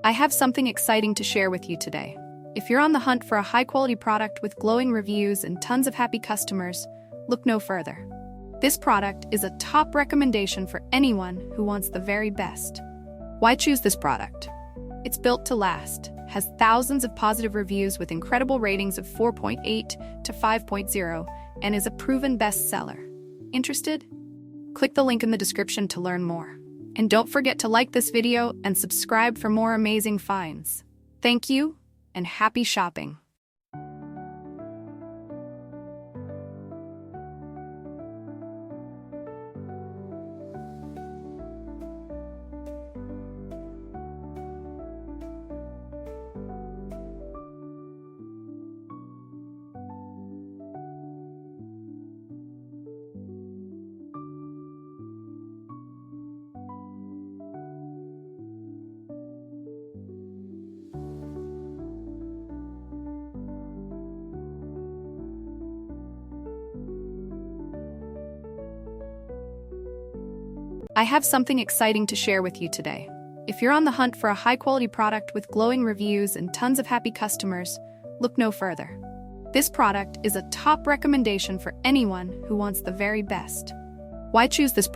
I have something exciting to share with you today. If you're on the hunt for a high-quality product with glowing reviews and tons of happy customers, look no further. This product is a top recommendation for anyone who wants the very best. Why choose this product? It's built to last, has thousands of positive reviews with incredible ratings of 4.8 to 5.0, and is a proven bestseller. Interested? Click the link in the description to learn more. And don't forget to like this video and subscribe for more amazing finds. Thank you, and happy shopping! I have something exciting to share with you today. If you're on the hunt for a high-quality product with glowing reviews and tons of happy customers, look no further. This product is a top recommendation for anyone who wants the very best. Why choose this